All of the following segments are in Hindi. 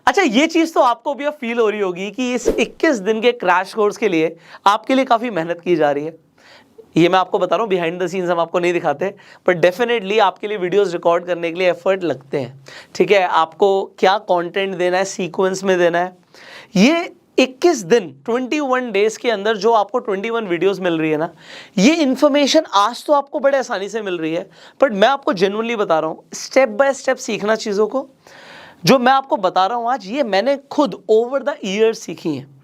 अच्छा, ये चीज तो आपको भी अब फील हो रही होगी कि इस 21 दिन के क्रैश कोर्स के लिए आपके लिए काफी मेहनत की जा रही है। ये मैं आपको बता रहा हूँ, बिहाइंड द सीन्स हम आपको नहीं दिखाते, पर डेफिनेटली आपके लिए वीडियोस रिकॉर्ड करने के लिए एफर्ट लगते हैं। ठीक है, आपको क्या कंटेंट देना है, सीक्वेंस में देना है। ये 21 दिन 21 डेज के अंदर जो आपको 21 वीडियोस मिल रही है ना, ये इन्फॉर्मेशन आज तो आपको बड़े आसानी से मिल रही है, बट मैं आपको जेन्युइनली बता रहा हूँ, स्टेप बाय स्टेप सीखना चीज़ों को। जो मैं आपको बता रहा हूँ आज, ये मैंने खुद ओवर द ईयर्स सीखी हैं।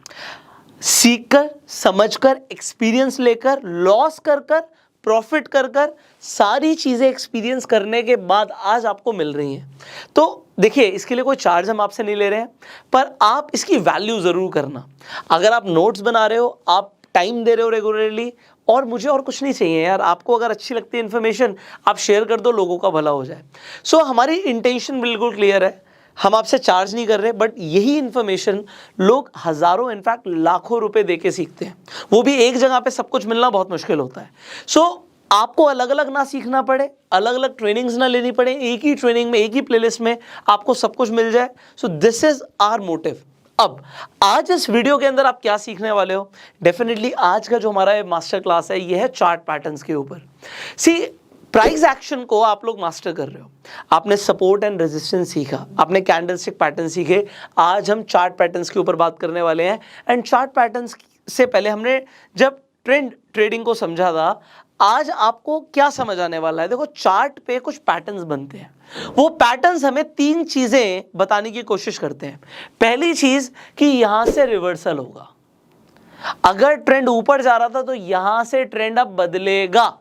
सीखकर, समझकर, एक्सपीरियंस लेकर, लॉस कर कर, प्रॉफिट कर कर, सारी चीजें एक्सपीरियंस करने के बाद आज आपको मिल रही हैं। तो देखिए, इसके लिए कोई चार्ज हम आपसे नहीं ले रहे हैं, पर आप इसकी वैल्यू जरूर करना। अगर आप नोट्स बना रहे हो, आप टाइम दे रहे हो रेगुलरली, और मुझे और कुछ नहीं चाहिए यार, आपको अगर अच्छी लगती है इन्फॉर्मेशन, आप शेयर कर दो, लोगों का भला हो जाए। सो हमारी इंटेंशन बिल्कुल क्लियर है, हम आपसे चार्ज नहीं कर रहे, बट यही इंफॉर्मेशन लोग हजारों, इनफैक्ट लाखों रुपए देके सीखते हैं। वो भी एक जगह पे सब कुछ मिलना बहुत मुश्किल होता है। सो आपको अलग अलग ना सीखना पड़े, अलग अलग ट्रेनिंग्स ना लेनी पड़े, एक ही ट्रेनिंग में, एक ही प्लेलिस्ट में आपको सब कुछ मिल जाए। So this is our motive. अब आज इस वीडियो के अंदर आप क्या सीखने वाले हो? डेफिनेटली आज का जो हमारा मास्टर क्लास है, ये है चार्ट पैटर्न्स के ऊपर। सी, प्राइस एक्शन को आप लोग मास्टर कर रहे हो, आपने सपोर्ट एंड रेजिस्टेंस सीखा, आपने कैंडलस्टिक पैटर्न सीखे। आज हम चार्ट पैटर्न्स के ऊपर बात करने वाले हैं। एंड चार्ट पैटर्न्स से पहले हमने जब ट्रेंड ट्रेडिंग को समझा था, आज आपको क्या समझ आने वाला है? देखो, चार्ट पे कुछ पैटर्न्स बनते हैं, वो पैटर्न्स हमें तीन चीजें बताने की कोशिश करते हैं। पहली चीज कि यहां से रिवर्सल होगा, अगर ट्रेंड ऊपर जा रहा था तो यहां से ट्रेंड अब बदलेगा।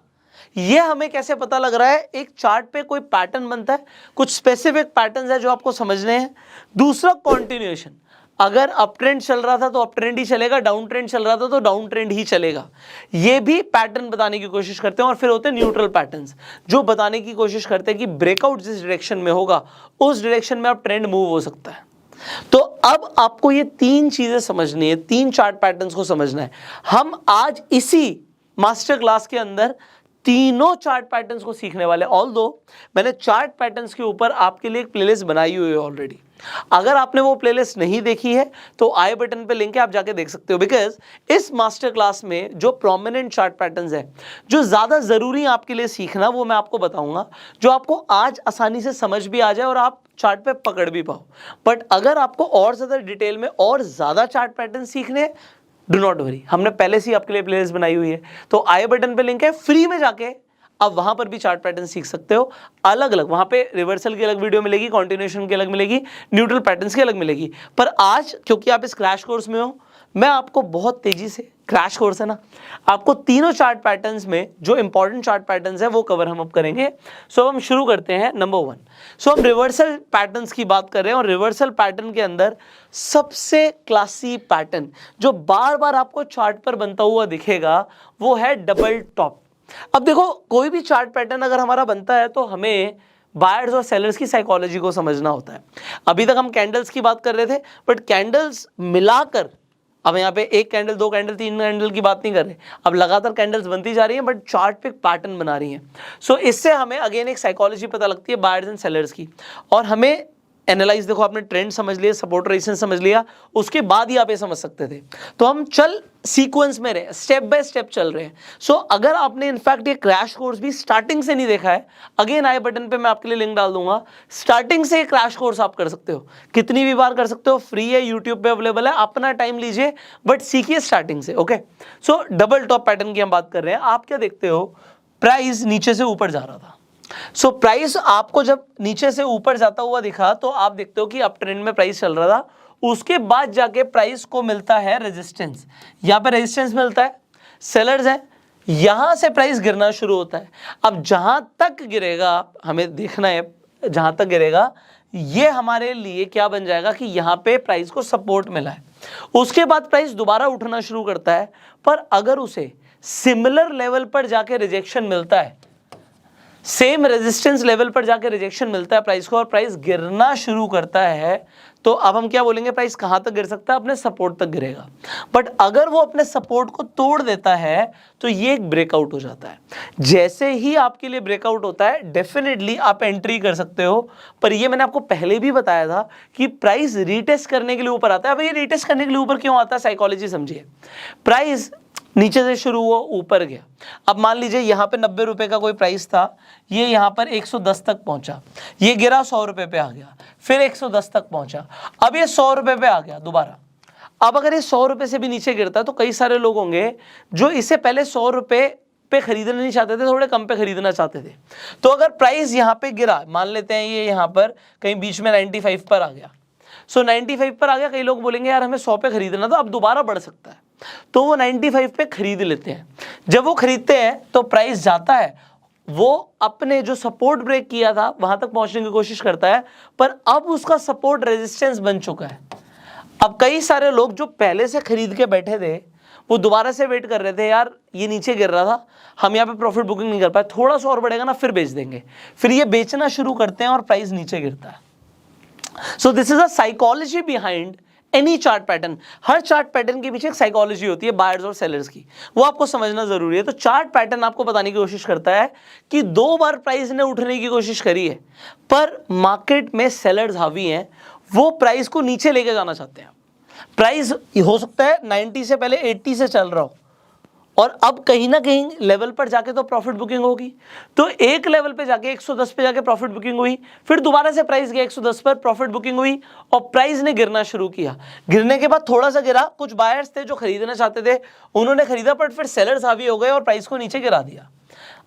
ये हमें कैसे पता लग रहा है? एक चार्ट पे कोई पैटर्न बनता है, कुछ स्पेसिफिक पैटर्न्स है जो आपको समझने हैं। दूसरा, कंटिन्यूएशन, अगर अप ट्रेंड चल रहा था तो अप ट्रेंड ही चलेगा, डाउन ट्रेंड चल रहा था तो डाउन ट्रेंड ही चलेगा। ये भी पैटर्न बताने की कोशिश करते हैं। और फिर होते हैं न्यूट्रल पैटर्न्स, जो बताने की कोशिश करते हैं कि ब्रेकआउट जिस डायरेक्शन में होगा, उस डायरेक्शन में अब ट्रेंड मूव हो सकता है। तो अब आपको ये तीन चीजें समझनी है, तीन चार्ट पैटर्न्स को समझना है। हम आज इसी मास्टर क्लास के अंदर तीनों चार्ट पैटर्न्स को सीखने वाले। ऑल्दो मैंने चार्ट पैटर्न्स के ऊपर आपके लिए एक प्लेलिस्ट बनाई हुई है ऑलरेडी। अगर आपने वो प्लेलिस्ट नहीं देखी है तो आई बटन पे लिंक है, आप जाके देख सकते हो। बिकॉज इस मास्टर क्लास में जो प्रोमिनेंट चार्ट पैटर्न्स है, जो ज्यादा जरूरी है आपके लिए सीखना, वो मैं आपको बताऊंगा, जो आपको आज आसानी से समझ भी आ जाए और आप चार्ट पे पकड़ भी पाओ। बट अगर आपको और ज्यादा डिटेल में और ज्यादा चार्ट पैटर्न सीखने, डू नॉट वरी, हमने पहले से ही आपके लिए प्लेलिस्ट बनाई हुई है। तो आई बटन पे लिंक है, फ्री में जाके आप वहां पर भी चार्ट पैटर्न सीख सकते हो। अलग अलग वहां पे रिवर्सल की अलग वीडियो मिलेगी, कंटिन्यूएशन की अलग मिलेगी, न्यूट्रल पैटर्न्स की अलग मिलेगी। पर आज क्योंकि आप इस क्रैश कोर्स में हो, मैं आपको बहुत तेजी से, क्रैश कोर्स है ना, आपको तीनों चार्ट पैटर्न्स में जो इंपॉर्टेंट चार्ट पैटर्न्स है वो कवर हम अब करेंगे। सो हम शुरू करते हैं नंबर 1। सो हम रिवर्सल पैटर्न्स की बात कर रहे हैं, और रिवर्सल पैटर्न के अंदर सबसे क्लासी पैटर्न जो बार बार आपको चार्ट पर बनता हुआ दिखेगा, वो है डबल टॉप। अब देखो, कोई भी चार्ट पैटर्न अगर हमारा बनता है तो हमें बायर्स और सेलर्स की साइकोलॉजी को समझना होता है। अभी तक हम कैंडल्स की बात कर रहे थे, बट कैंडल्स मिलाकर, अब यहाँ पे एक कैंडल, दो कैंडल, तीन कैंडल की बात नहीं कर रहे, अब लगातार कैंडल्स बनती जा रही हैं, बट चार्ट पे पैटर्न बना रही हैं। सो इससे हमें अगेन एक साइकोलॉजी पता लगती है बायर्स एंड सेलर्स की, और हमें एनालाइज, देखो आपने ट्रेंड समझ लिया, सपोर्ट रेजिस्टेंस समझ लिया, उसके बाद ही आप ये समझ सकते थे। तो हम चल सीक्वेंस में रहे, स्टेप बाय स्टेप चल रहे हैं। सो अगर आपने इनफैक्ट ये क्रैश कोर्स भी स्टार्टिंग से नहीं देखा है, अगेन आई बटन पे मैं आपके लिए लिंक डाल दूंगा, स्टार्टिंग से क्रैश कोर्स आप कर सकते हो, कितनी भी बार कर सकते हो, फ्री है, यूट्यूब पे अवेलेबल है, अपना टाइम लीजिए, बट सीखिए स्टार्टिंग से। ओके, सो डबल टॉप पैटर्न की हम बात कर रहे हैं। आप क्या देखते हो? प्राइस नीचे से ऊपर जा रहा था। सो प्राइस आपको जब नीचे से ऊपर जाता हुआ दिखा, तो आप देखते हो कि अप ट्रेंड में प्राइस चल रहा था। उसके बाद जाके प्राइस को मिलता है रेजिस्टेंस, यहां पे रेजिस्टेंस मिलता है, सेलर्स है, यहां से प्राइस गिरना शुरू होता है। अब जहां तक गिरेगा, हमें देखना है जहां तक गिरेगा, ये हमारे लिए क्या बन जाएगा कि यहां पे प्राइस को सपोर्ट मिला है। उसके बाद प्राइस दोबारा उठना शुरू करता है, पर अगर उसे सिमिलर लेवल पर जाके रिजेक्शन मिलता है, सेम रेजिस्टेंस लेवल पर जाके रिजेक्शन मिलता है प्राइस को और प्राइस गिरना शुरू करता है, तो अब हम क्या बोलेंगे, प्राइस कहां तक गिर सकता है, अपने सपोर्ट तक गिरेगा। बट अगर वो अपने सपोर्ट को तोड़ देता है तो ये एक ब्रेकआउट हो जाता है। जैसे ही आपके लिए ब्रेकआउट होता है डेफिनेटली आप एंट्री कर सकते हो, पर ये मैंने आपको पहले भी बताया था कि प्राइस रीटेस्ट करने के लिए ऊपर आता है। अब ये रीटेस्ट करने के लिए ऊपर क्यों आता है, साइकोलॉजी समझिए। प्राइस नीचे से शुरू हुआ, ऊपर गया। अब मान लीजिए यहाँ पे 90 रुपए का कोई प्राइस था, ये यहाँ पर 110 तक पहुंचा, ये गिरा 100 रुपए पे आ गया, फिर 110 तक पहुंचा, अब ये 100 रुपए पे आ गया दोबारा। अब अगर ये 100 रुपए से भी नीचे गिरता है तो कई सारे लोग होंगे जो इससे पहले 100 रुपए पे खरीदना नहीं चाहते थे, थोड़े कम पे खरीदना चाहते थे। तो अगर प्राइस यहाँ पे गिरा, मान लेते हैं ये यहाँ पर कहीं बीच में 95 पर आ गया, 95 पर आ गया, कई लोग बोलेंगे यार हमें 100 पे खरीदना था, अब दोबारा बढ़ सकता है, तो वो 95 पे खरीद लेते हैं। जब वो खरीदते हैं तो प्राइस जाता है, वो अपने जो सपोर्ट ब्रेक किया था वहां तक पहुंचने की कोशिश करता है, पर अब उसका सपोर्ट रेजिस्टेंस बन चुका है। अब कई सारे लोग जो पहले से खरीद के बैठे थे वो दोबारा से वेट कर रहे थे, यार ये नीचे गिर रहा था, हम यहाँ पे प्रॉफिट बुकिंग नहीं कर पाए, थोड़ा सा और बढ़ेगा ना फिर बेच देंगे, फिर ये बेचना शुरू करते हैं और प्राइस नीचे गिरता है। सो this is a psychology behind any chart pattern. Her chart pattern के पीछे एक साइकोलॉजी होती है बायर्स और सेलर्स की, वो आपको समझना जरूरी है। तो चार्ट पैटर्न आपको बताने की कोशिश करता है कि 2 बार प्राइस ने उठने की कोशिश करी है, पर मार्केट में सेलर्स हावी हैं, वो प्राइस को नीचे लेके जाना चाहते हैं। प्राइस हो सकता है 90 से पहले 80 से चल रहा हो और अब कहीं ना कहीं लेवल पर जाके तो प्रॉफिट बुकिंग होगी, तो एक लेवल पे जाके 110 पे जाके प्रॉफिट बुकिंग हुई, फिर दोबारा से प्राइस गया 110 पर, प्रॉफिट बुकिंग हुई और प्राइस ने गिरना शुरू किया। गिरने के बाद थोड़ा सा गिरा, कुछ बायर्स थे जो खरीदना चाहते थे, उन्होंने खरीदा, पर फिर सेलर्स हावी हो गए और प्राइस को नीचे गिरा दिया।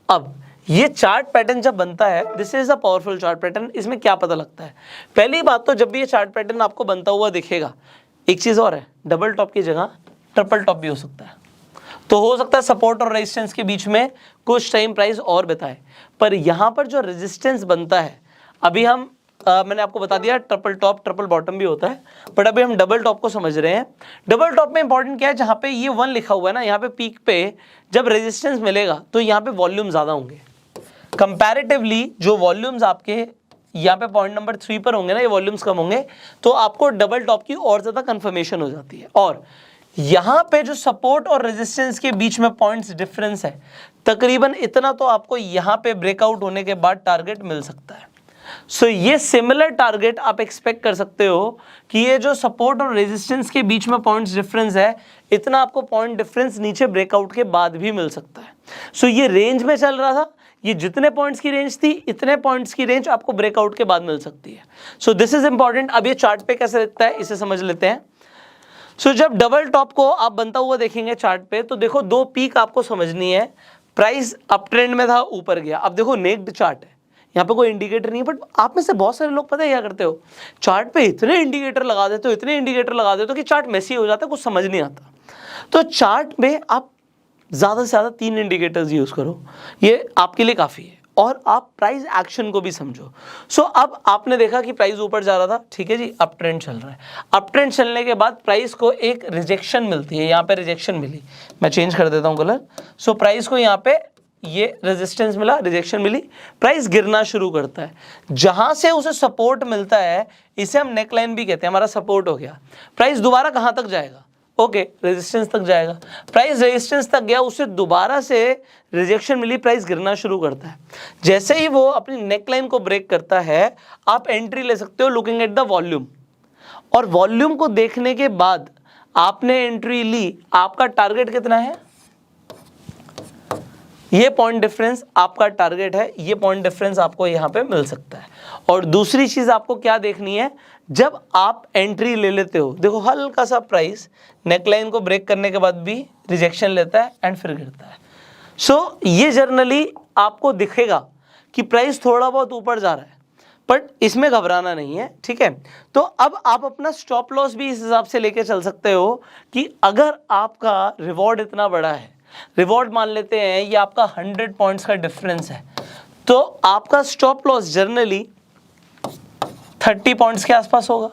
अब ये चार्ट पैटर्न जब बनता है, this is a powerful chart pattern. इसमें क्या पता लगता है, पहली बात तो जब भी ये चार्ट पैटर्न आपको बनता हुआ दिखेगा, एक चीज और है, डबल टॉप की जगह ट्रिपल टॉप भी हो सकता है। तो हो सकता है सपोर्ट और रेजिस्टेंस के बीच में कुछ टाइम प्राइस और बिताए, पर यहां पर जो रेजिस्टेंस बनता है, अभी हम मैंने आपको बता दिया ट्रिपल टॉप ट्रिपल बॉटम भी होता है, बट अभी हम डबल टॉप को समझ रहे हैं। डबल टॉप में इंपॉर्टेंट क्या है, जहां पे ये 1 लिखा हुआ है ना, यहाँ पे पीक पे जब रेजिस्टेंस मिलेगा तो यहाँ पे वॉल्यूम ज्यादा होंगे कंपैरेटिवली। जो वॉल्यूम्स आपके यहाँ पे पॉइंट नंबर 3 पर होंगे ना, ये वॉल्यूम्स कम होंगे, तो आपको डबल टॉप की और ज्यादा कंफर्मेशन हो जाती है। और यहां पे जो सपोर्ट और रेजिस्टेंस के बीच में पॉइंट्स डिफरेंस है, तकरीबन इतना तो आपको यहां पे ब्रेकआउट होने के बाद टारगेट मिल सकता है। सो ये सिमिलर टारगेट आप एक्सपेक्ट कर सकते हो कि ये जो सपोर्ट और रेजिस्टेंस के बीच में पॉइंट्स डिफरेंस है, इतना आपको पॉइंट डिफरेंस नीचे ब्रेकआउट के बाद भी मिल सकता है। सो ये रेंज में चल रहा था, ये जितने पॉइंट्स की रेंज थी, इतने पॉइंट्स की रेंज आपको ब्रेकआउट के बाद मिल सकती है। सो दिस इज इंपॉर्टेंट। अब ये चार्ट पे कैसे दिखता है इसे समझ लेते हैं। सो जब डबल टॉप को आप बनता हुआ देखेंगे चार्ट पे, तो देखो 2 पीक आपको समझनी है। प्राइस अप ट्रेंड में था, ऊपर गया। अब देखो नेक्ड चार्ट है, यहाँ पे कोई इंडिकेटर नहीं है, बट आप में से बहुत सारे लोग पता है क्या करते हो, चार्ट पे इतने इंडिकेटर लगा देते हो, इतने इंडिकेटर लगा देते हो कि चार्ट मेसी हो जाता है, कुछ समझ नहीं आता। तो चार्ट में आप ज़्यादा से ज़्यादा 3 इंडिकेटर्स यूज़ करो, ये आपके लिए काफ़ी है, और आप प्राइस एक्शन को भी समझो। सो अब आपने देखा कि प्राइस ऊपर जा रहा था, ठीक है जी, अप ट्रेंड चल रहा है। अप ट्रेंड चलने के बाद प्राइस को एक रिजेक्शन मिलती है, यहाँ पे रिजेक्शन मिली, मैं चेंज कर देता हूँ कलर। सो प्राइस को यहाँ पे ये रेजिस्टेंस मिला, रिजेक्शन मिली, प्राइस गिरना शुरू करता है। जहां से उसे सपोर्ट मिलता है, इसे हम नेकलाइन भी कहते हैं, हमारा सपोर्ट हो गया। प्राइस दोबारा कहां तक जाएगा, ओके रेजिस्टेंस तक जाएगा। प्राइस रेजिस्टेंस तक गया, उसे दोबारा से रिजेक्शन मिली, प्राइस गिरना शुरू करता है। जैसे ही वो अपनी नेकलाइन को ब्रेक करता है, आप एंट्री ले सकते हो लुकिंग एट द वॉल्यूम, और वॉल्यूम को देखने के बाद आपने एंट्री ली। आपका टारगेट कितना है, ये पॉइंट डिफरेंस आपका टारगेट है, ये पॉइंट डिफरेंस आपको यहाँ पे मिल सकता है। और दूसरी चीज आपको क्या देखनी है, जब आप एंट्री ले लेते हो, देखो हल्का सा प्राइस नेकलाइन को ब्रेक करने के बाद भी रिजेक्शन लेता है एंड फिर गिरता है। सो ये जर्नली आपको दिखेगा कि प्राइस थोड़ा बहुत ऊपर जा रहा है, बट इसमें घबराना नहीं है, ठीक है। तो अब आप अपना स्टॉप लॉस भी इस हिसाब से लेके चल सकते हो कि अगर आपका रिवॉर्ड इतना बड़ा है, रिवॉर्ड मान लेते हैं ये आपका 100 पॉइंट्स का डिफरेंस है, तो आपका स्टॉप लॉस जर्नली 30 पॉइंट्स के आसपास होगा।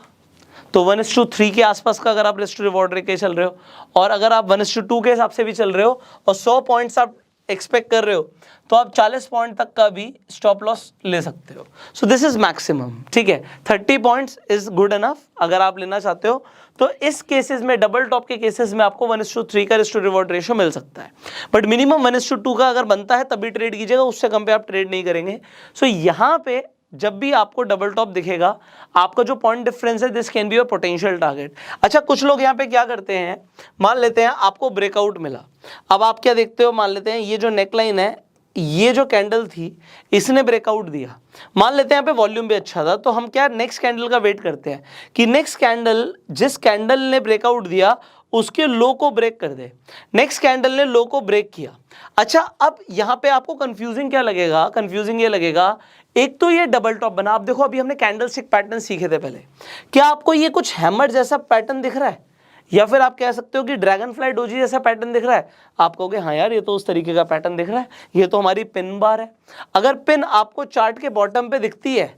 तो 1:3 के आसपास का अगर आप रिस्क टू रिवॉर्ड लेके चल रहे हो, और अगर आप 1:2 के हिसाब से भी चल रहे हो और 100 पॉइंट्स आप एक्सपेक्ट कर रहे हो तो आप 40 पॉइंट तक का भी स्टॉप लॉस ले सकते हो। सो दिस इज मैक्सिमम, ठीक है। 30 पॉइंट्स इज गुड इनफ अगर आप लेना चाहते हो। तो इस केसेस में, डबल टॉप के केसेस में आपको 1:3 का रिस्क टू रिवॉर्ड रेशियो मिल सकता है, बट मिनिमम 1:2 का अगर बनता है तभी ट्रेड कीजिएगा, उससे कम पे आप ट्रेड नहीं करेंगे। सो यहाँ पे जब भी आपको डबल टॉप दिखेगा, आपका जो पॉइंट डिफरेंस है, this can be your potential target. अच्छा, कुछ लोग यहाँ पे क्या करते हैं, मान लेते हैं आपको ब्रेकआउट मिला, अब आप क्या देखते हो, मान लेते हैं ये जो नेकलाइन है, ये जो कैंडल थी इसने ब्रेकआउट दिया, मान लेते हैं यहाँ पे वॉल्यूम भी अच्छा था, तो हम क्या नेक्स्ट कैंडल का वेट करते हैं कि नेक्स्ट कैंडल, जिस कैंडल ने ब्रेकआउट दिया उसके लो को ब्रेक कर दे। नेक्स्ट कैंडल ने लो को ब्रेक किया। अच्छा, अब यहाँ पे आपको कंफ्यूजिंग क्या लगेगा, कंफ्यूजिंग ये लगेगा, एक तो ये डबल टॉप बना, आप देखो अभी हमने कैंडलस्टिक पैटर्न सीखे थे पहले, क्या आपको ये कुछ हैमर जैसा पैटर्न दिख रहा है, या फिर आप कह सकते हो कि ड्रैगन फ्लाई डोजी जैसा पैटर्न दिख रहा है? आप कहोगे हाँ यार, ये तो उस तरीके का पैटर्न दिख रहा है, ये तो हमारी पिन बार है। अगर पिन आपको चार्ट के बॉटम पे दिखती है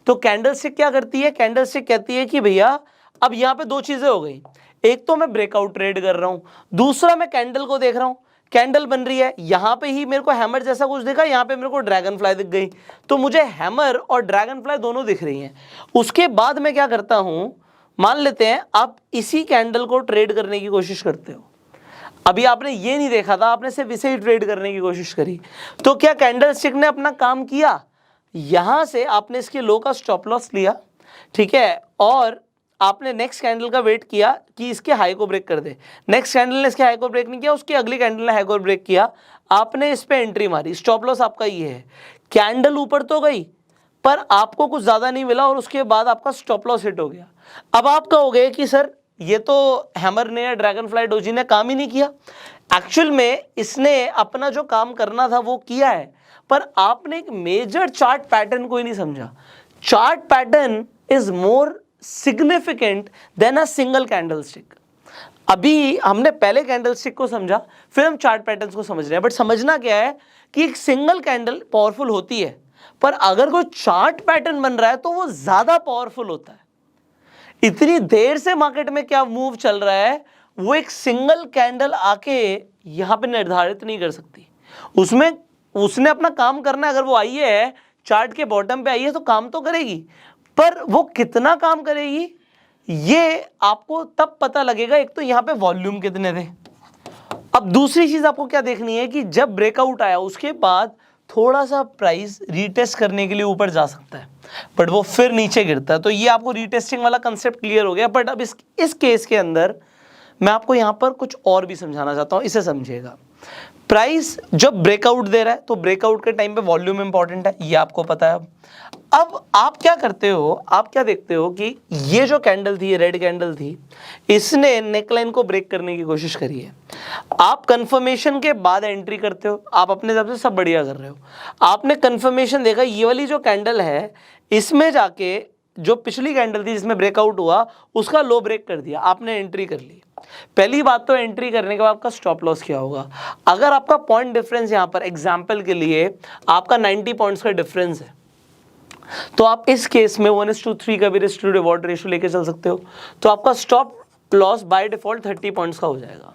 तो कैंडलस्टिक क्या करती है, कैंडलस्टिक कहती है कि भैया अब यहाँ पे दो चीजें हो गई, एक तो मैं ब्रेकआउट ट्रेड कर रहा हूं, दूसरा मैं कैंडल को देख रहा हूं, कैंडल बन रही है, यहां पे ही मेरे को हैमर जैसा कुछ दिखा, यहां पे मेरे को ड्रैगन फ्लाई दिख गई, तो मुझे हैमर और ड्रैगन फ्लाई दोनों दिख रही हैं। उसके बाद मैं क्या करता हूं, मान लेते हैं आप इसी कैंडल को ट्रेड करने की कोशिश करते हो, अभी आपने ये नहीं देखा था, आपने सिर्फ इसे ही ट्रेड करने की कोशिश करी, तो क्या कैंडलस्टिक ने अपना काम किया? यहां से आपने इसके लो का स्टॉप लॉस लिया, ठीक है, और आपने नेक्स्ट कैंडल का वेट किया कि इसके हाई को ब्रेक कर दे। नेक्स्ट कैंडल ने इसके हाई को ब्रेक नहीं किया, उसकी अगली कैंडल ने हाई को ब्रेक किया, आपने इस पे एंट्री मारी, स्टॉप लॉस आपका ये है। कैंडल ऊपर तो गई पर आपको कुछ ज्यादा नहीं मिला और उसके बाद आपका स्टॉप लॉस हिट हो गया। अब आप कहोगे कि सर ये तो हैमर ने या ड्रैगन फ्लाई डोजी ने काम ही नहीं किया। एक्चुअल में इसने अपना जो काम करना था वो किया है, पर आपने एक मेजर चार्ट पैटर्न को ही नहीं समझा। Chart pattern is more significant then a single candlestick. अभी हमने पहले कैंडलस्टिक को समझा, फिर हम चार्ट पैटर्न्स को समझ रहे हैं, बट समझना क्या है कि एक सिंगल कैंडल पावरफुल होती है, पर अगर कोई चार्ट पैटर्न बन रहा है तो वो ज्यादा पावरफुल होता है। इतनी देर से मार्केट में क्या मूव चल रहा है वो एक सिंगल कैंडल आके यहां पे निर्धारित नहीं कर सकती। उसमें उसने अपना काम करना है, अगर वो आई है चार्ट के बॉटम पे आई है तो काम तो करेगी, पर वो कितना काम करेगी ये आपको तब पता लगेगा। एक तो यहां पे वॉल्यूम कितने थे, अब दूसरी चीज आपको क्या देखनी है कि जब ब्रेकआउट आया उसके बाद थोड़ा सा प्राइस रीटेस्ट करने के लिए ऊपर जा सकता है, बट वो फिर नीचे गिरता है, तो ये आपको रीटेस्टिंग वाला कंसेप्ट क्लियर हो गया। बट अब इस केस के अंदर मैं आपको यहां पर कुछ और भी समझाना चाहता हूं, इसे समझिएगा। प्राइस जब ब्रेकआउट दे रहा है तो ब्रेकआउट के टाइम पे वॉल्यूम इंपॉर्टेंट है, ये आपको पता है। अब आप क्या करते हो, आप क्या देखते हो कि ये जो कैंडल थी, ये रेड कैंडल थी, इसने नेकलाइन को ब्रेक करने की कोशिश करी है। आप कंफर्मेशन के बाद एंट्री करते हो, आप अपने तरफ से सब बढ़िया कर रहे हो, आपने कंफर्मेशन देखा ये वाली जो कैंडल है इसमें जाके जो पिछली कैंडल थी जिसमें ब्रेकआउट हुआ उसका लो ब्रेक कर दिया, आपने एंट्री कर ली। पहली बात तो एंट्री करने के बाद आपका स्टॉप लॉस क्या होगा। अगर आपका पॉइंट डिफरेंस यहां पर एग्जांपल के लिए आपका 90 पॉइंट्स का डिफरेंस है तो आप इस केस में 1:3 का भी रिस्क टू रिवॉर्ड रेशियो लेके चल सकते हो, तो आपका stop loss by default 30 points का हो जाएगा।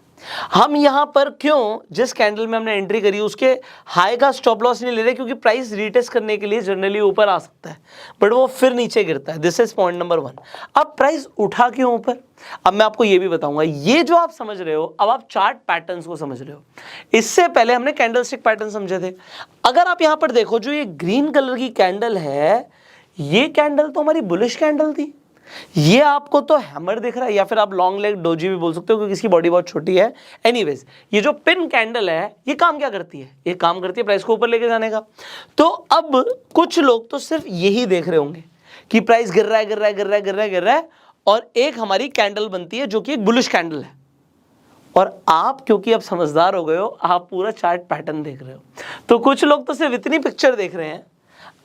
हम यहां पर क्यों, जिस कैंडल में हमने एंट्री करी उसके हाई का स्टॉप लॉस नहीं ले रहे, क्योंकि प्राइस रीटेस्ट करने के लिए जनरली ऊपर आ सकता है बट वो फिर नीचे गिरता है। This is point number 1। अब प्राइस उठा क्यों ऊपर, अब मैं आपको ये भी बताऊंगा। ये जो आप समझ रहे हो, अब आप चार्ट पैटर्न्स को समझ रहे हो, इससे पहले हमने कैंडलस्टिक पैटर्न समझे थे। अगर आप यहां पर देखो, जो ये ग्रीन कलर की कैंडल है, ये कैंडल तो हमारी बुलिश कैंडल थी, ये आपको तो हैमर दिख रहा है, या फिर आप लॉन्ग लेग डोजी भी बोल सकते हो क्योंकि इसकी बॉडी बहुत छोटी है। एनीवेज, ये जो पिन कैंडल है ये काम क्या करती है, ये काम करती है प्राइस को ऊपर लेके जाने का। तो अब कुछ लोग तो सिर्फ यही देख रहे होंगे कि प्राइस गिर रहा है, गिर रहा है, गिर रहा है, गिर रहा है, गिर रहा है, और एक हमारी कैंडल बनती है जो कि एक बुलिश कैंडल है, और आप क्योंकि अब समझदार हो गए हो, आप पूरा चार्ट पैटर्न देख रहे हो। तो कुछ लोग तो सिर्फ इतनी पिक्चर देख रहे हैं,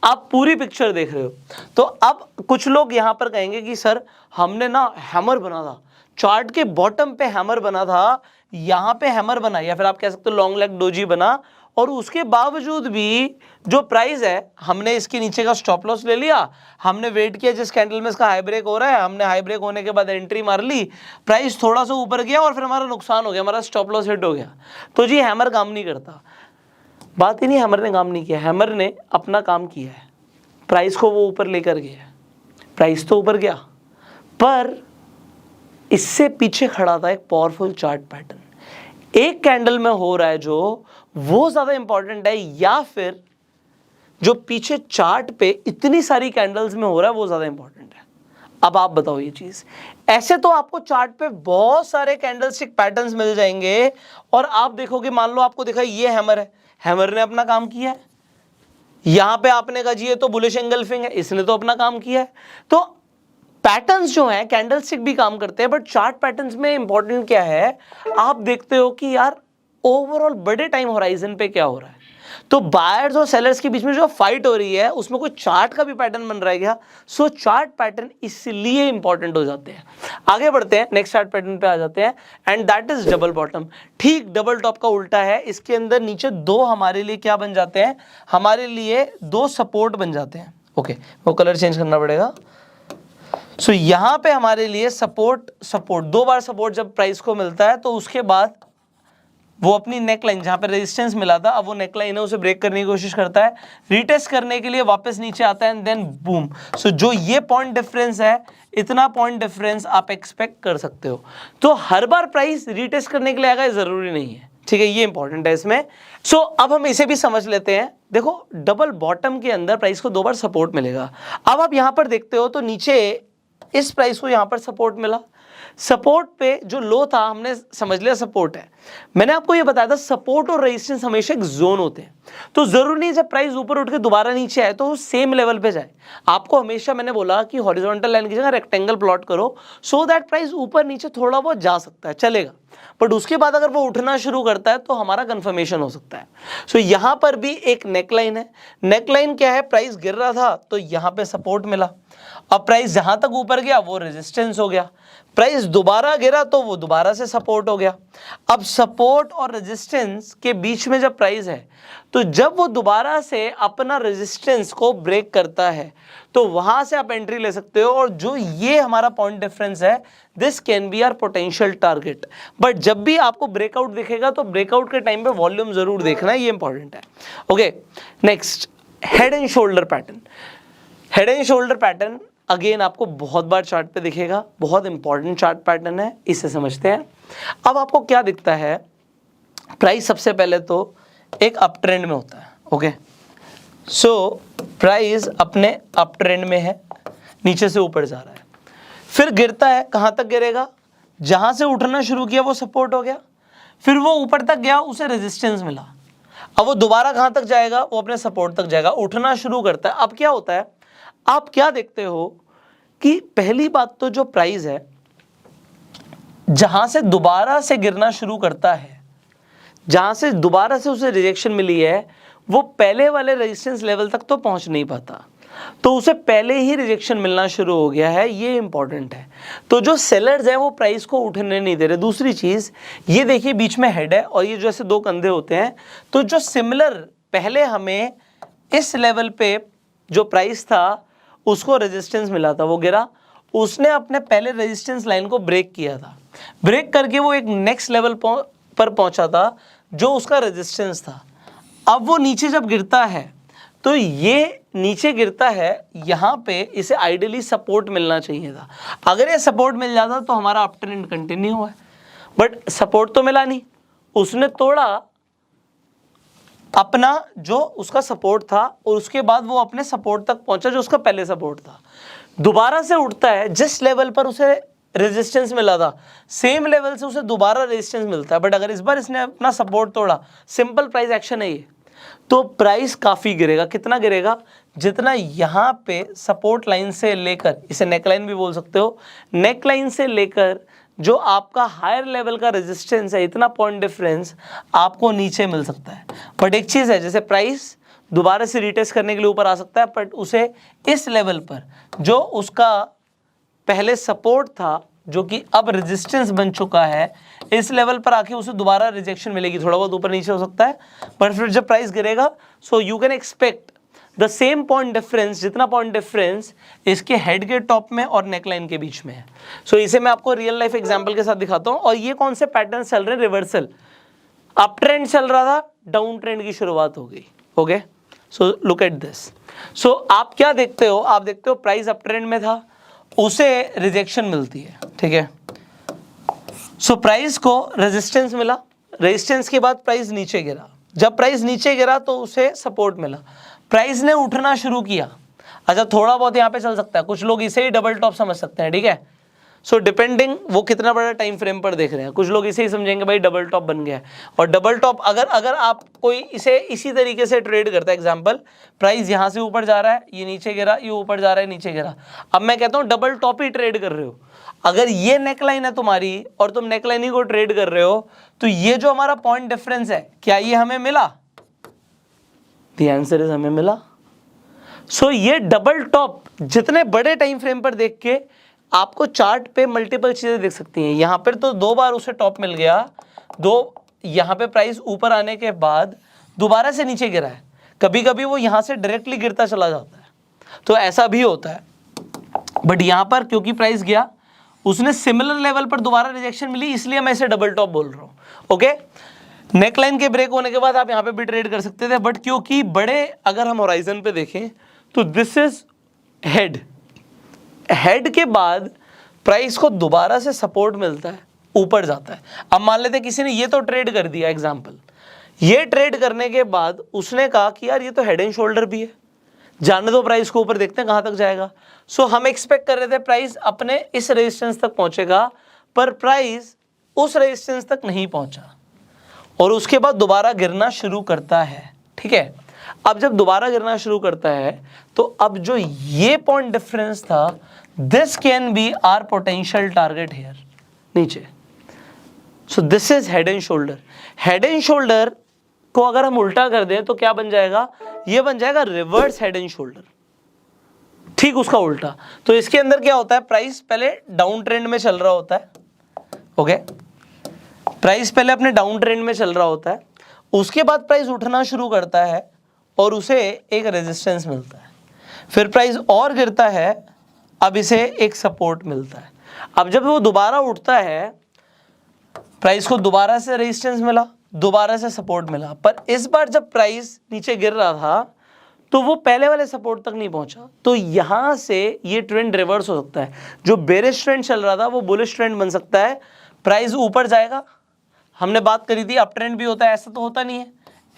आप पूरी पिक्चर देख रहे हो। तो अब कुछ लोग यहां पर कहेंगे कि सर हमने ना हैमर बना था, चार्ट के बॉटम पे हैमर बना था, यहां पे हैमर बना, या फिर आप कह सकते हो लॉन्ग लेग डोजी बना, और उसके बावजूद भी जो प्राइस है हमने इसके नीचे का स्टॉप लॉस ले लिया, हमने वेट किया जिस कैंडल में इसका हाई ब्रेक हो रहा है, हमने हाई ब्रेक होने के बाद एंट्री मार ली, प्राइस थोड़ा सा ऊपर गया और फिर हमारा नुकसान हो गया, हमारा स्टॉप लॉस हिट हो गया। तो जी हैमर काम नहीं करता। बात ही नहीं हैमर ने काम नहीं किया, हैमर ने अपना काम किया है, प्राइस को वो ऊपर लेकर गया, प्राइस तो ऊपर गया, पर इससे पीछे खड़ा था एक पावरफुल चार्ट पैटर्न। एक कैंडल में हो रहा है जो वो ज्यादा इंपॉर्टेंट है, या फिर जो पीछे चार्ट पे इतनी सारी कैंडल्स में हो रहा है वो ज्यादा इंपॉर्टेंट है? अब आप बताओ ये चीज। ऐसे तो आपको चार्ट पे बहुत सारे कैंडलस्टिक पैटर्न्स मिल जाएंगे और आप देखोगे, मान लो आपको दिखा ये हैमर है, हैमर ने अपना काम किया है, यहां पे आपने कहा जी ये तो बुलिश एंगल्फिंग है, इसने तो अपना काम किया है। तो पैटर्न्स जो हैं कैंडलस्टिक भी काम करते हैं, बट चार्ट पैटर्न्स में इंपॉर्टेंट क्या है, आप देखते हो कि यार ओवरऑल बड़े टाइम होराइजन पे क्या हो रहा है। तो बायर्स और सेलर्स के बीच में जो फाइट हो रही है उसमें कोई चार्ट का भी पैटर्न बन रहा है क्या? सो चार्ट पैटर्न इसलिए इंपॉर्टेंट हो जाते हैं। आगे बढ़ते हैं, नेक्स्ट चार्ट पैटर्न पे आ जाते हैं, and that is double bottom. ठीक डबल टॉप का उल्टा है, इसके अंदर नीचे दो हमारे लिए क्या बन जाते हैं, हमारे लिए दो सपोर्ट बन जाते हैं। ओके, वो कलर चेंज करना पड़ेगा। सो यहां पे हमारे लिए सपोर्ट दो बार सपोर्ट जब प्राइस को मिलता है तो उसके बाद वो अपनी नेकलाइन जहां पे रेजिस्टेंस मिला था, अब वो नेकलाइन है उसे ब्रेक करने की कोशिश करता है, रीटेस्ट करने के लिए वापस नीचे आता है, एंड देन बूम। सो जो ये पॉइंट डिफरेंस है, इतना पॉइंट डिफरेंस आप एक्सपेक्ट कर सकते हो। तो हर बार प्राइस रीटेस्ट करने के लिए आएगा जरूरी नहीं है, ठीक है, ये इंपॉर्टेंट है इसमें। सो अब हम इसे भी समझ लेते हैं। देखो डबल बॉटम के अंदर प्राइस को दो बार सपोर्ट मिलेगा। अब आप यहां पर देखते हो तो नीचे इस प्राइस को यहां पर सपोर्ट मिला, सपोर्ट पे जो लो था हमने समझ लिया सपोर्ट है। मैंने आपको ये बताया था सपोर्ट और रेजिस्टेंस हमेशा एक जोन होते हैं, तो जरूरी नहीं जब प्राइस ऊपर उठ के दोबारा नीचे आए तो सेम लेवल पे जाए। आपको हमेशा मैंने बोला कि हॉरिजॉन्टल लाइन की जगह रेक्टेंगल प्लॉट करो, सो दैट प्राइस ऊपर नीचे थोड़ा बहुत जा सकता है, चलेगा, बट उसके बाद अगर वो उठना शुरू करता है तो हमारा कंफर्मेशन हो सकता है। सो यहां पर भी एक नेकलाइन है। नेकलाइन क्या है, प्राइस गिर रहा था तो यहां पे सपोर्ट मिला, अब प्राइस जहां तक ऊपर गया वो रेजिस्टेंस हो गया, प्राइस दोबारा गिरा तो वो दोबारा से सपोर्ट हो गया। अब सपोर्ट और रेजिस्टेंस के बीच में जब प्राइस है तो जब वो दोबारा से अपना रेजिस्टेंस को ब्रेक करता है तो वहां से आप एंट्री ले सकते हो, और जो ये हमारा पॉइंट डिफरेंस है, this can be our potential target. But जब भी आपको ब्रेकआउट दिखेगा तो ब्रेकआउट के टाइम पे वॉल्यूम जरूर देखना है, ये इंपॉर्टेंट है। Okay, next head and shoulder pattern. Head and shoulder pattern again आपको बहुत बार चार्ट पे दिखेगा, बहुत इंपॉर्टेंट चार्ट पैटर्न है, इसे समझते हैं। अब आपको क्या दिखता है, प्राइस सबसे पहले तो एक अप ट्रेंड में होता है। ओके, सो प्राइस अपने अप ट्रेंड में है, नीचे से ऊपर जा रहा है, फिर गिरता है, कहां तक गिरेगा, जहां से उठना शुरू किया वो सपोर्ट हो गया, फिर वो ऊपर तक गया, उसे रेजिस्टेंस मिला, अब वो दोबारा कहां तक जाएगा, वो अपने सपोर्ट तक जाएगा, उठना शुरू करता है। अब क्या होता है, आप क्या देखते हो कि पहली बात तो जो प्राइस है जहां से दोबारा से गिरना शुरू करता है, जहां से दोबारा से उसे रिजेक्शन मिली है, वो पहले वाले रेजिस्टेंस लेवल तक तो पहुंच नहीं पाता, तो उसे पहले ही रिजेक्शन मिलना शुरू हो गया है, ये इंपॉर्टेंट है। तो जो सेलर्स हैं वो प्राइस को उठने नहीं दे रहे। दूसरी चीज ये देखिए, बीच में हेड है और ये जैसे दो कंधे होते हैं, तो जो सिमिलर पहले हमें इस लेवल पे जो प्राइस था उसको रेजिस्टेंस मिला था, वो गिरा, उसने अपने पहले रेजिस्टेंस लाइन को ब्रेक किया था, ब्रेक करके वो एक नेक्स्ट लेवल पर पहुंचा था जो उसका रेजिस्टेंस था। अब वो नीचे जब गिरता है तो ये नीचे गिरता है, यहां पे इसे आइडियली सपोर्ट मिलना चाहिए था, अगर ये सपोर्ट मिल जाता तो हमारा अप ट्रेंड कंटिन्यू हुआ है, बट सपोर्ट तो मिला नहीं, उसने तोड़ा अपना जो उसका सपोर्ट था और उसके बाद वो अपने सपोर्ट तक पहुंचा जो उसका पहले सपोर्ट था, दोबारा से उठता है, जिस लेवल पर उसे रेजिस्टेंस मिला था सेम लेवल से उसे दोबारा रेजिस्टेंस मिलता है, बट अगर इस बार इसने अपना सपोर्ट तोड़ा, सिंपल प्राइस एक्शन है ये, तो प्राइस काफी गिरेगा। कितना गिरेगा, जितना यहां पे सपोर्ट लाइन से लेकर, इसे नेकलाइन भी बोल सकते हो, नेकलाइन से लेकर जो आपका हायर लेवल का रेजिस्टेंस है, इतना पॉइंट डिफरेंस आपको नीचे मिल सकता है। बट एक चीज है, जैसे प्राइस दोबारा से रिटेस्ट करने के लिए ऊपर आ सकता है, बट उसे इस लेवल पर जो उसका पहले सपोर्ट था, जो कि अब रेजिस्टेंस बन चुका है, इस लेवल पर आके उसे दोबारा रिजेक्शन मिलेगी, थोड़ा बहुत ऊपर नीचे हो सकता है, पर फिर जब प्राइस गिरेगा, so you can expect the same point difference, जितना पॉइंट डिफरेंस इसके हेड के टॉप में और नेकलाइन के बीच में है। सो इसे मैं आपको रियल लाइफ एग्जांपल के साथ दिखाता हूं। और ये कौन से पैटर्न चल रहे हैं, रिवर्सल, अप ट्रेंड चल रहा था, डाउन ट्रेंड की शुरुआत हो गई। Okay, so look at this. So आप क्या देखते हो, आप देखते हो प्राइस अप ट्रेंड में था, उसे रिजेक्शन मिलती है, ठीक है। सो प्राइस को रेजिस्टेंस मिला, रेजिस्टेंस के बाद प्राइस नीचे गिरा, जब प्राइस नीचे गिरा तो उसे सपोर्ट मिला, प्राइस ने उठना शुरू किया। अच्छा, थोड़ा बहुत यहाँ पे चल सकता है, कुछ लोग इसे ही डबल टॉप समझ सकते हैं, ठीक है। सो डिपेंडिंग वो कितना बड़ा टाइम फ्रेम पर देख रहे हैं, कुछ लोग इसे ही समझेंगे भाई डबल टॉप बन गया है। और डबल टॉप अगर आप कोई इसे इसी तरीके से ट्रेड करता है, एग्जांपल प्राइस यहाँ से ऊपर जा रहा है, ये नीचे गिरा, ये ऊपर जा रहा है, नीचे गिरा, अब मैं कहता हूँ डबल टॉप ही ट्रेड कर रहे हो। अगर ये नेकलाइन है तुम्हारी और तुम नेकलाइन ही को ट्रेड कर रहे हो, तो ये जो हमारा पॉइंट डिफरेंस है, क्या ये हमें मिला? द आंसर इज हमें मिला। सो ये डबल टॉप जितने बड़े टाइम फ्रेम पर देख के आपको चार्ट पे मल्टीपल चीजें दिख सकती हैं। यहां पर तो 2 बार उसे टॉप मिल गया, यहां पे प्राइस ऊपर आने के बाद दोबारा से नीचे गिरा है, कभी कभी वो यहां से डायरेक्टली गिरता चला जाता है, तो ऐसा भी होता है। बट यहां पर क्योंकि प्राइस गया, उसने सिमिलर लेवल पर दोबारा रिजेक्शन मिली, इसलिए मैं इसे डबल टॉप बोल रहा हूं। ओके, नेकलाइन के ब्रेक होने के बाद आप यहां पे भी ट्रेड कर सकते थे, बट क्योंकि बड़े अगर हम होराइजन पे देखें तो दिस इज हेड, हेड के बाद प्राइस को दोबारा से सपोर्ट मिलता है, ऊपर जाता है। अब मान लेते हैं किसी ने ये तो ट्रेड कर दिया, एग्जांपल ये ट्रेड करने के बाद उसने कहा कि यार ये तो हेड एंड शोल्डर भी है, जाने दो प्राइस को ऊपर, देखते हैं कहां तक जाएगा। सो हम एक्सपेक्ट कर रहे थे प्राइस अपने इस रेजिस्टेंस तक पहुंचेगा, पर प्राइस उस रेजिस्टेंस तक नहीं पहुंचा और उसके बाद दोबारा गिरना शुरू करता है, ठीक है। अब जब दोबारा गिरना शुरू करता है तो अब जो ये पॉइंट डिफरेंस था, this can be our potential target here, नीचे। So this is head and shoulder. Head and shoulder को अगर हम उल्टा कर दें तो क्या बन जाएगा? ये बन जाएगा रिवर्स हेड एंड शोल्डर, ठीक उसका उल्टा। तो इसके अंदर क्या होता है, प्राइस पहले डाउन ट्रेंड में चल रहा होता है, ओके, प्राइस पहले अपने डाउन ट्रेंड में चल रहा होता है, उसके बाद प्राइस उठना शुरू करता है और उसे एक रेजिस्टेंस मिलता है, फिर प्राइस और गिरता है, अब इसे एक सपोर्ट मिलता है। अब जब वो दोबारा उठता है, प्राइस को दोबारा से रेजिस्टेंस मिला, दोबारा से सपोर्ट मिला, पर इस बार जब प्राइस नीचे गिर रहा था तो वो पहले वाले सपोर्ट तक नहीं पहुंचा, तो यहां से ये ट्रेंड रिवर्स हो सकता है। जो बेरिश ट्रेंड चल रहा था वो बुलिश ट्रेंड बन सकता है, प्राइस ऊपर जाएगा, हमने बात करी थी अप ट्रेंड भी होता है, ऐसा तो होता नहीं है,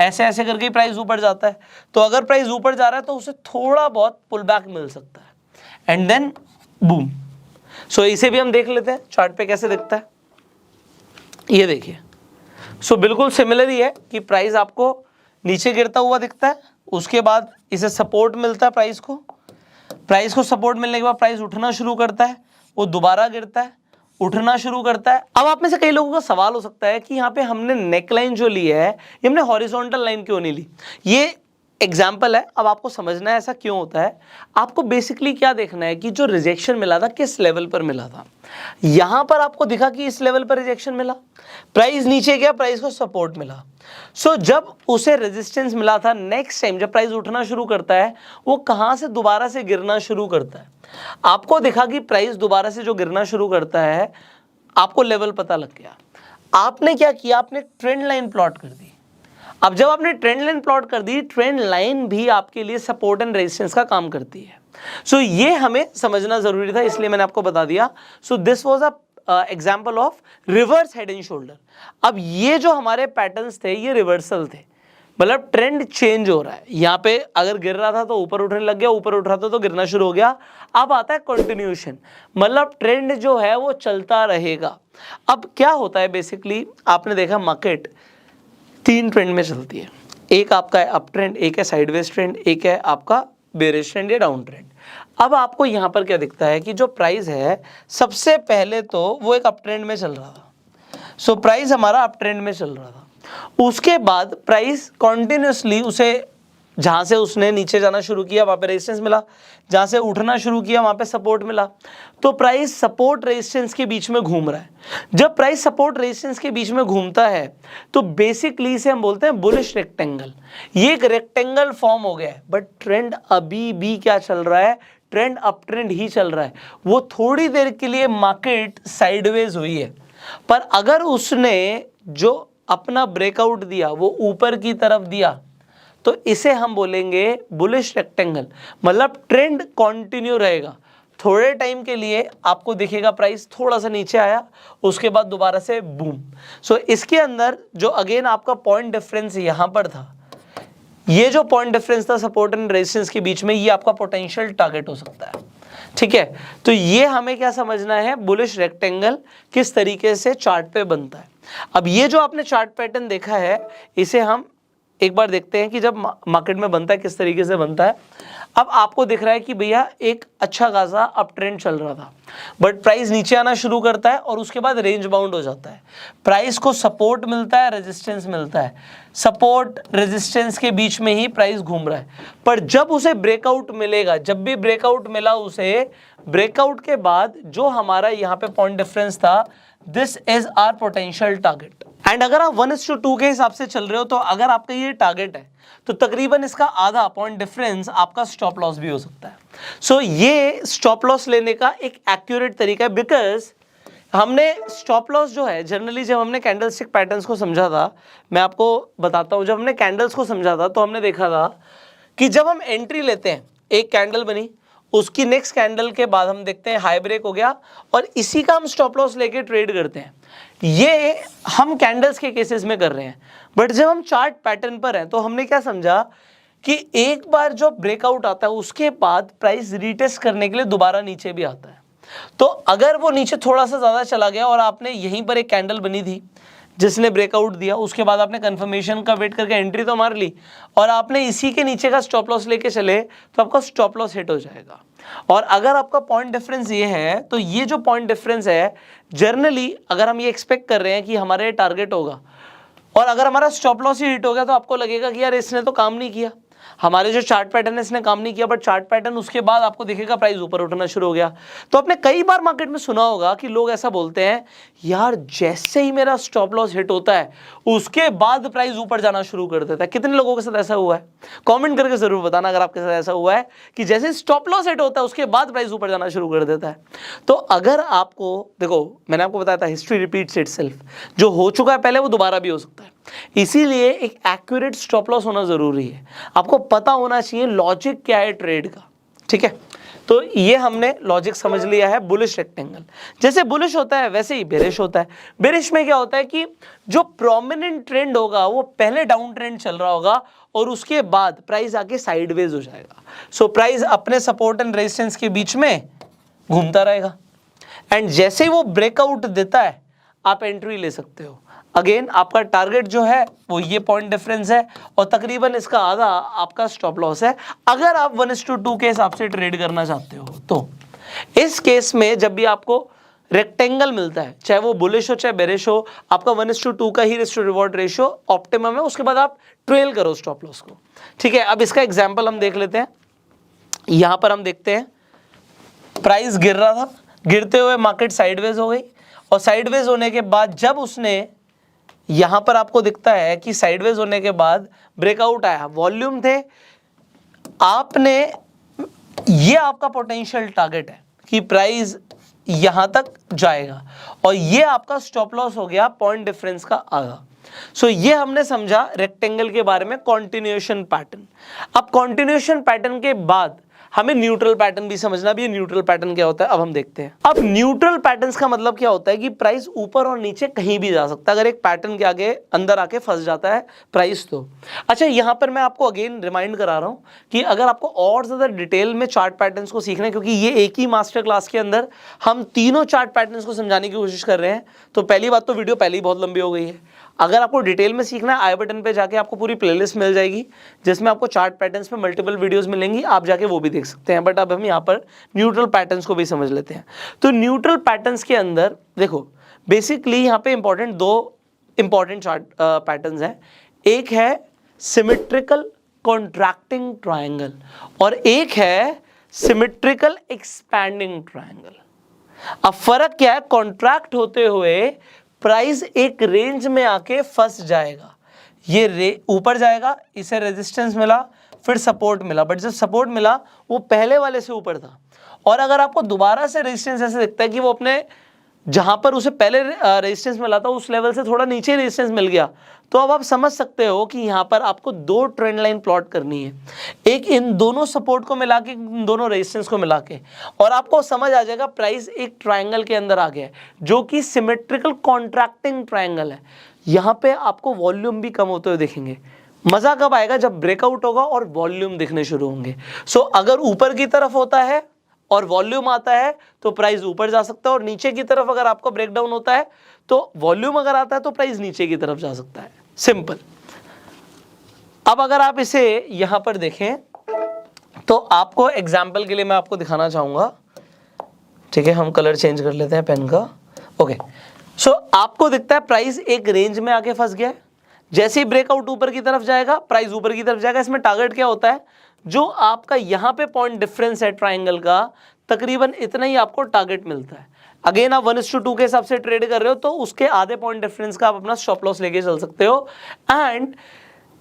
ऐसे ऐसे करके प्राइस ऊपर जाता है। तो अगर प्राइस ऊपर जा रहा है तो उसे थोड़ा बहुत पुल बैक मिल सकता है एंड देन बूम। सो इसे भी हम देख लेते हैं चार्ट पे कैसे दिखता है, ये देखिए। सो बिल्कुल सिमिलर ही है कि प्राइस आपको नीचे गिरता हुआ दिखता है, उसके बाद इसे सपोर्ट मिलता है, प्राइस को सपोर्ट मिलने के बाद प्राइस उठना शुरू करता है, वो दोबारा गिरता है, उठना शुरू करता है। अब आप में से कई लोगों का सवाल हो सकता है कि यहाँ पे हमने नेकलाइन जो ली है, ये हमने हॉरिजॉन्टल लाइन क्यों नहीं ली? ये एग्जाम्पल है, अब आपको समझना है ऐसा क्यों होता है। आपको बेसिकली क्या देखना है कि जो रिजेक्शन मिला था किस लेवल पर मिला था। यहां पर आपको दिखा कि इस लेवल पर रिजेक्शन मिला, प्राइस नीचे गया, प्राइस को सपोर्ट मिला। सो जब उसे रेजिस्टेंस मिला था, नेक्स्ट टाइम जब प्राइस उठना शुरू करता है, वो कहां से दोबारा से गिरना शुरू करता है। आपको दिखा कि प्राइस दोबारा से जो गिरना शुरू करता है, आपको लेवल पता लग गया। आपने क्या किया, आपने ट्रेंड लाइन प्लॉट कर दी। अब जब आपने ट्रेंड लाइन प्लॉट कर दी, ट्रेंड लाइन भी आपके लिए सपोर्ट एंड रेजिस्टेंस का काम करती है। सो ये हमें समझना जरूरी था, इसलिए मैंने आपको बता दिया। So this was a example of reverse head and shoulder. अब ये जो हमारे पैटर्न्स थे ये रिवर्सल थे, मतलब ट्रेंड चेंज हो रहा है। यहाँ पे अगर गिर रहा था तो ऊपर उठने लग गया, ऊपर उठ रहा था तो गिरना शुरू हो गया। अब आता है कंटिन्यूएशन, मतलब ट्रेंड जो है वो चलता रहेगा। अब क्या होता है बेसिकली, आपने देखा मार्केट 3 ट्रेंड में चलती है, एक आपका है अप ट्रेंड, एक है साइडवेज ट्रेंड, एक है आपका बेरिश ट्रेंड या डाउन ट्रेंड। अब आपको यहाँ पर क्या दिखता है कि जो प्राइस है सबसे पहले तो वो एक अप ट्रेंड में चल रहा था। सो प्राइस हमारा अप ट्रेंड में चल रहा था, उसके बाद प्राइस कॉन्टिन्यूसली उसे जहाँ से उसने नीचे जाना शुरू किया वहाँ पे रेजिस्टेंस मिला, जहाँ से उठना शुरू किया वहाँ पे सपोर्ट मिला। तो प्राइस सपोर्ट रेजिस्टेंस के बीच में घूम रहा है। जब प्राइस सपोर्ट रेजिस्टेंस के बीच में घूमता है तो बेसिकली इसे हम बोलते हैं बुलिश रेक्टेंगल। ये एक रेक्टेंगल फॉर्म हो गया है, बट ट्रेंड अभी भी क्या चल रहा है, ट्रेंड अप ट्रेंड ही चल रहा है। वो थोड़ी देर के लिए मार्केट साइडवेज हुई है, पर अगर उसने जो अपना ब्रेकआउट दिया, वो ऊपर की तरफ दिया, तो इसे हम बोलेंगे बुलिश रेक्टेंगल, मतलब ट्रेंड कंटिन्यू रहेगा। थोड़े टाइम के लिए आपको दिखेगा प्राइस थोड़ा सा नीचे आया, उसके बाद दोबारा से बूम। सो इसके अंदर जो अगेन आपका पॉइंट डिफरेंस यहां पर था, ये जो पॉइंट डिफरेंस था सपोर्ट एंड रेजिस्टेंस के बीच में, ये आपका पोटेंशियल टारगेट हो सकता है। ठीक है, तो ये हमें क्या समझना है, बुलिश रेक्टेंगल किस तरीके से चार्ट पे बनता है। अब ये जो आपने चार्ट पैटर्न देखा है, इसे हम एक बार देखते हैं कि जब मार्केट में बनता है किस तरीके से बनता है। अब आपको दिख रहा है कि भैया एक अच्छा खासा अप ट्रेंड चल रहा था, बट प्राइस नीचे आना शुरू करता है और उसके बाद रेंज बाउंड हो जाता है। प्राइस को सपोर्ट मिलता है, रेजिस्टेंस मिलता है, सपोर्ट रेजिस्टेंस के बीच में ही प्राइस घूम रहा है। पर जब उसे ब्रेकआउट मिलेगा, जब भी ब्रेकआउट मिला उसे, ब्रेकआउट के बाद जो हमारा यहाँ पे पॉइंट डिफरेंस था, this is our potential target. And अगर आप 1:2 के हिसाब से चल रहे हो, तो अगर आपका ये टारगेट है, तो तकरीबन इसका आधा पॉइंट डिफरेंस आपका स्टॉप लॉस भी हो सकता है। सो ये स्टॉप लॉस लेने का एक एक्यूरेट तरीका है, बिकॉज हमने स्टॉप लॉस जो है जनरली जब हमने कैंडलस्टिक पैटर्न्स को समझा था, मैं आपको बताता हूं, जब हमने कैंडल्स को समझा था तो हमने देखा था कि जब हम एंट्री लेते हैं, एक कैंडल बनी, उसकी नेक्स्ट कैंडल के बाद हम देखते हैं हाई ब्रेक हो गया और इसी का हम स्टॉप लॉस लेके ट्रेड करते हैं। ये हम कैंडल्स के केसेस में कर रहे हैं, बट जब हम चार्ट पैटर्न पर हैं तो हमने क्या समझा कि एक बार जो ब्रेकआउट आता है उसके बाद प्राइस रीटेस्ट करने के लिए दोबारा नीचे भी आता है। तो अगर वो नीचे थोड़ा सा ज़्यादा चला गया और आपने यहीं पर एक कैंडल बनी थी जिसने ब्रेकआउट दिया, उसके बाद आपने कंफर्मेशन का वेट करके एंट्री तो मार ली और आपने इसी के नीचे का स्टॉप लॉस लेके चले, तो आपका स्टॉप लॉस हिट हो जाएगा। और अगर आपका पॉइंट डिफरेंस ये है, तो ये जो पॉइंट डिफरेंस है, जनरली अगर हम ये एक्सपेक्ट कर रहे हैं कि हमारे टारगेट होगा और अगर हमारा स्टॉप लॉस ही हिट हो गया, तो आपको लगेगा कि यार इसने तो काम नहीं किया, हमारे जो चार्ट पैटर्न है इसने काम नहीं किया। बट चार्ट पैटर्न उसके बाद आपको दिखेगा प्राइस ऊपर उठना शुरू हो गया। तो आपने कई बार मार्केट में सुना होगा कि लोग ऐसा बोलते हैं, यार जैसे ही मेरा स्टॉप लॉस हिट होता है उसके बाद प्राइस ऊपर जाना शुरू कर देता है। कितने लोगों के साथ ऐसा हुआ है? कमेंट करके जरूर बताना अगर आपके साथ ऐसा हुआ है कि जैसे स्टॉप लॉस हिट होता है उसके बाद प्राइस ऊपर जाना शुरू कर देता है। तो अगर आपको, देखो मैंने आपको बताया था हिस्ट्री रिपीट्स इटसेल्फ, जो हो चुका है पहले वो दोबारा भी हो सकता है, इसीलिए एक एक्यूरेट स्टॉप लॉस होना जरूरी है। आपको पता होना चाहिए लॉजिक क्या है ट्रेड का। ठीक है, तो ये हमने लॉजिक समझ लिया है। बुलिश रेक्टेंगल जैसे बुलिश होता है वैसे ही बेरिश होता है। बेरिश में क्या होता है कि जो प्रोमिनेंट ट्रेंड होगा वो पहले डाउन ट्रेंड चल रहा होगा और उसके बाद प्राइस आके साइडवेज हो जाएगा। सो प्राइस अपने सपोर्ट एंड रेजिस्टेंस के बीच में घूमता रहेगा एंड जैसे ही वो ब्रेकआउट देता है आप एंट्री ले सकते हो। अगेन आपका टारगेट जो है वो ये पॉइंट डिफरेंस है और तकरीबन इसका आधा आपका स्टॉप लॉस है, अगर आप 1:2 के हिसाब से ट्रेड करना चाहते हो। तो इस केस में जब भी आपको रेक्टेंगल मिलता है, चाहे वो बुलिश हो चाहे बेरिश हो, आपका 1:2 का ही risk to reward ratio optimum है, उसके बाद आप ट्रेल करो स्टॉप लॉस को। ठीक है, अब इसका एग्जाम्पल हम देख लेते हैं। यहां पर हम देखते हैं प्राइस गिर रहा था, गिरते हुए मार्केट साइडवेज हो गई और साइडवेज होने के बाद जब उसने, यहां पर आपको दिखता है कि साइडवेज होने के बाद ब्रेकआउट आया, वॉल्यूम थे, आपने, ये आपका पोटेंशियल टारगेट है कि प्राइस यहां तक जाएगा और ये आपका स्टॉप लॉस हो गया पॉइंट डिफरेंस का आधा। सो ये हमने समझा रेक्टेंगल के बारे में कंटिन्यूएशन पैटर्न। अब कंटिन्यूएशन पैटर्न के बाद हमें न्यूट्रल पैटर्न भी समझना भी है। न्यूट्रल पैटर्न क्या होता है अब हम देखते हैं। अब न्यूट्रल पैटर्न्स का मतलब क्या होता है कि प्राइस ऊपर और नीचे कहीं भी जा सकता है अगर एक पैटर्न के आगे अंदर आके फंस जाता है प्राइस। तो अच्छा, यहां पर मैं आपको अगेन रिमाइंड करा रहा हूं कि अगर आपको और ज्यादा डिटेल में चार्ट पैटर्न्स को सीखना है, क्योंकि ये एक ही मास्टर क्लास के अंदर हम तीनों चार्ट पैटर्न्स को समझाने की कोशिश कर रहे हैं, तो पहली बात तो वीडियो पहले ही बहुत लंबी हो गई है। अगर आपको डिटेल में सीखना है, आई बटन पे जाके आपको पूरी प्लेलिस्ट मिल जाएगी जिसमें आपको चार्ट पैटर्न्स में मल्टीपल वीडियोस मिलेंगी, आप जाके वो भी देख सकते हैं। बट अब हम यहाँ पर न्यूट्रल पैटर्न्स को भी समझ लेते हैं। तो न्यूट्रल पैटर्न्स के अंदर देखो बेसिकली यहाँ पे दो इंपॉर्टेंट चार्ट पैटर्न्स हैं। एक है सिमेट्रिकल कॉन्ट्रैक्टिंग ट्रायंगल और एक है सिमेट्रिकल एक्सपैंडिंग ट्रायंगल। अब फर्क क्या है? कॉन्ट्रैक्ट होते हुए प्राइस एक रेंज में आके फंस जाएगा, ये ऊपर जाएगा, इसे रेजिस्टेंस मिला, फिर सपोर्ट मिला, बट जब सपोर्ट मिला वो पहले वाले से ऊपर था और अगर आपको दोबारा से रेजिस्टेंस ऐसे दिखता है कि वो अपने जहां पर उसे पहले रेजिस्टेंस मिला था उस लेवल से थोड़ा नीचे रेजिस्टेंस मिल गया, तो अब आप समझ सकते हो कि यहां पर आपको दो ट्रेंड लाइन प्लॉट करनी है, एक इन दोनों सपोर्ट को मिला के, इन दोनों रेजिस्टेंस को मिला के, और आपको समझ आ जाएगा प्राइस एक ट्रायंगल के अंदर आ गया है जो कि सिमेट्रिकल कॉन्ट्रैक्टिंग ट्रायंगल है। यहां पे आपको वॉल्यूम भी कम होते हुए देखेंगे। मजा कब आएगा? जब ब्रेकआउट होगा और वॉल्यूम दिखने शुरू होंगे। सो अगर ऊपर की तरफ होता है और वॉल्यूम आता है तो प्राइस ऊपर जा सकता है, और नीचे की तरफ अगर आपको ब्रेकडाउन होता है तो वॉल्यूम अगर आता है तो प्राइस नीचे की तरफ जा सकता है। सिंपल। अब अगर आप इसे यहां पर देखें तो आपको एग्जाम्पल के लिए मैं आपको दिखाना चाहूंगा, ठीक है, हम कलर चेंज कर लेते हैं पेन का। ओके, सो आपको दिखता है प्राइस एक रेंज में आके फंस गया है। जैसे ही ब्रेकआउट ऊपर की तरफ जाएगा प्राइस ऊपर की तरफ जाएगा। इसमें टारगेट क्या होता है? जो आपका यहां पे पॉइंट डिफरेंस है ट्रायंगल का, तकरीबन इतना ही आपको टारगेट मिलता है। अगेन आप 1:2 के हिसाब से ट्रेड कर रहे हो तो उसके आधे पॉइंट डिफरेंस का आप अपना स्टॉप लॉस लेके चल सकते हो। एंड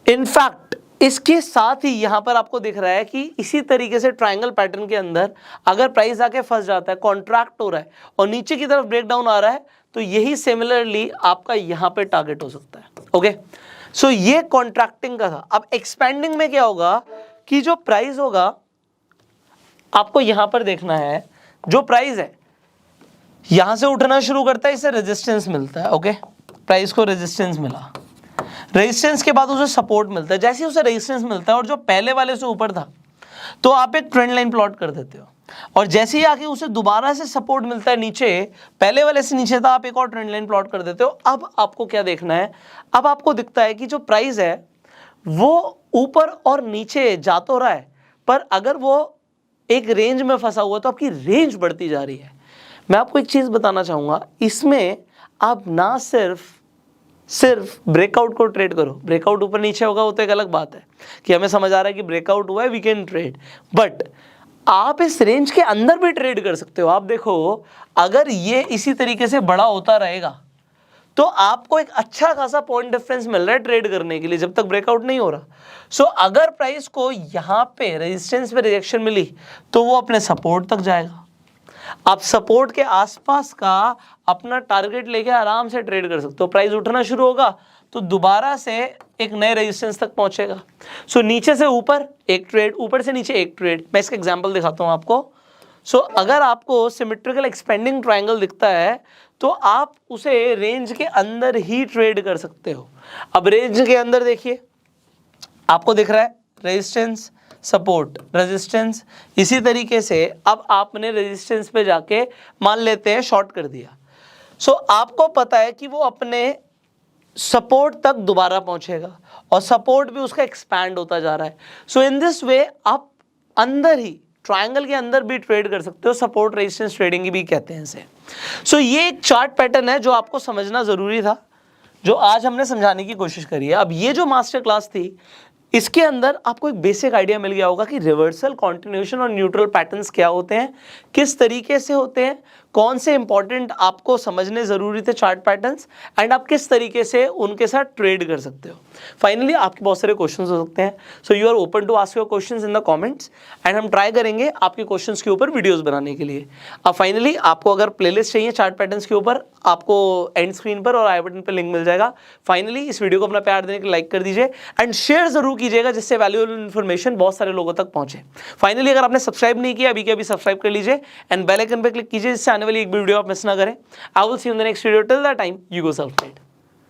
इनफैक्ट इसके साथ ही यहां पर आपको दिख रहा है कि इसी तरीके से ट्रायंगल पैटर्न के अंदर अगर प्राइस आके फंस जाता है, कॉन्ट्रैक्ट हो रहा है और नीचे की तरफ ब्रेकडाउन आ रहा है, तो यही सिमिलरली आपका यहां पे टारगेट हो सकता है। ओके, सो ये कॉन्ट्रैक्टिंग का था। अब एक्सपेंडिंग में क्या होगा कि जो प्राइस होगा, आपको यहां पर देखना है, जो प्राइस है यहां से उठना शुरू करता है, इसे रेजिस्टेंस मिलता है। ओके, प्राइस को रेजिस्टेंस मिला, रेजिस्टेंस के बाद उसे सपोर्ट मिलता है। जैसे ही उसे रेजिस्टेंस मिलता है और जो पहले वाले से ऊपर था, तो आप एक ट्रेंड लाइन प्लॉट कर देते हो, और जैसे ही आके उसे दोबारा से सपोर्ट मिलता है नीचे, पहले वाले से नीचे था, आप एक और ट्रेंड लाइन प्लॉट कर देते हो। अब आपको क्या देखना है? अब आपको दिखता है कि जो प्राइस है वो ऊपर और नीचे जा तो रहा है, पर अगर वो एक रेंज में फंसा हुआ तो आपकी रेंज बढ़ती जा रही है। मैं आपको एक चीज बताना चाहूंगा, इसमें आप ना सिर्फ ब्रेकआउट को ट्रेड करो। ब्रेकआउट ऊपर नीचे होगा वो तो एक अलग बात है कि हमें समझ आ रहा है कि ब्रेकआउट हुआ है, वी कैन ट्रेड, बट आप इस रेंज के अंदर भी ट्रेड कर सकते हो। आप देखो, अगर ये इसी तरीके से बड़ा होता रहेगा तो आपको एक अच्छा खासा पॉइंट डिफरेंस मिल रहा है ट्रेड करने के लिए, जब तक ब्रेकआउट नहीं हो रहा। सो अगर प्राइस को यहां पे रेजिस्टेंस पे रिजेक्शन मिली तो वो अपने सपोर्ट तक जाएगा। आप सपोर्ट के आसपास का अपना टारगेट लेके आराम से ट्रेड कर सकते हो। प्राइस उठना शुरू होगा तो दोबारा से एक नए रेजिस्टेंस तक पहुंचेगा। सो नीचे से ऊपर एक ट्रेड, ऊपर से नीचे एक ट्रेड। मैं इसका एग्जांपल दिखाता हूं आपको। सो अगर आपको सिमेट्रिकल एक्सपेंडिंग ट्रायंगल दिखता है तो आप उसे रेंज के अंदर ही ट्रेड कर सकते हो। अब रेंज के अंदर देखिए, आपको दिख रहा है रेजिस्टेंस, सपोर्ट, रेजिस्टेंस। इसी तरीके से अब आपने रेजिस्टेंस पे जाके मान लेते हैं शॉर्ट कर दिया, सो आपको पता है कि वो अपने सपोर्ट तक दोबारा पहुंचेगा और सपोर्ट भी उसका एक्सपैंड होता जा रहा है। सो इन दिस वे आप अंदर ही ट्रायंगल के अंदर भी ट्रेड कर सकते हो। सपोर्ट रेजिस्टेंस ट्रेडिंग भी कहते हैं इसे। सो ये एक चार्ट पैटर्न है जो आपको समझना जरूरी था, जो आज हमने समझाने की कोशिश करी है। अब ये जो मास्टर क्लास थी, इसके अंदर आपको एक बेसिक आइडिया मिल गया होगा कि रिवर्सल, कॉन्टिन्यूशन और न्यूट्रल पैटर्न्स क्या होते हैं, किस तरीके से होते हैं, कौन से इंपॉर्टेंट आपको समझने जरूरी थे चार्ट पैटर्न्स, एंड आप किस तरीके से उनके साथ ट्रेड कर सकते हो। फाइनली आपके बहुत सारे क्वेश्चंस हो सकते हैं, so you are open to ask your questions in the comments, and हम ट्राई करेंगे आपके क्वेश्चंस के ऊपर वीडियोस बनाने के लिए। अब फाइनली आपको अगर प्लेलिस्ट चाहिए चार्ट पैटर्न्स के ऊपर, आपको एंड स्क्रीन पर और आई बटन पर लिंक मिल जाएगा। फाइनली इस वीडियो को अपना प्यार देने के लिए लाइक कर दीजिए एंड शेयर जरूर कीजिएगा, जिससे वैल्यूएबल इन्फॉर्मेशन बहुत सारे लोगों तक पहुंचे। फाइनली अगर आपने सब्सक्राइब नहीं किया अभी के अभी सब्सक्राइब कर लीजिए एंड बेल आइकन पे क्लिक कीजिए, जिससे आने वाली एक भी वीडियो आप मिस ना करें। I will see you in the next video. Till that time, you go self made.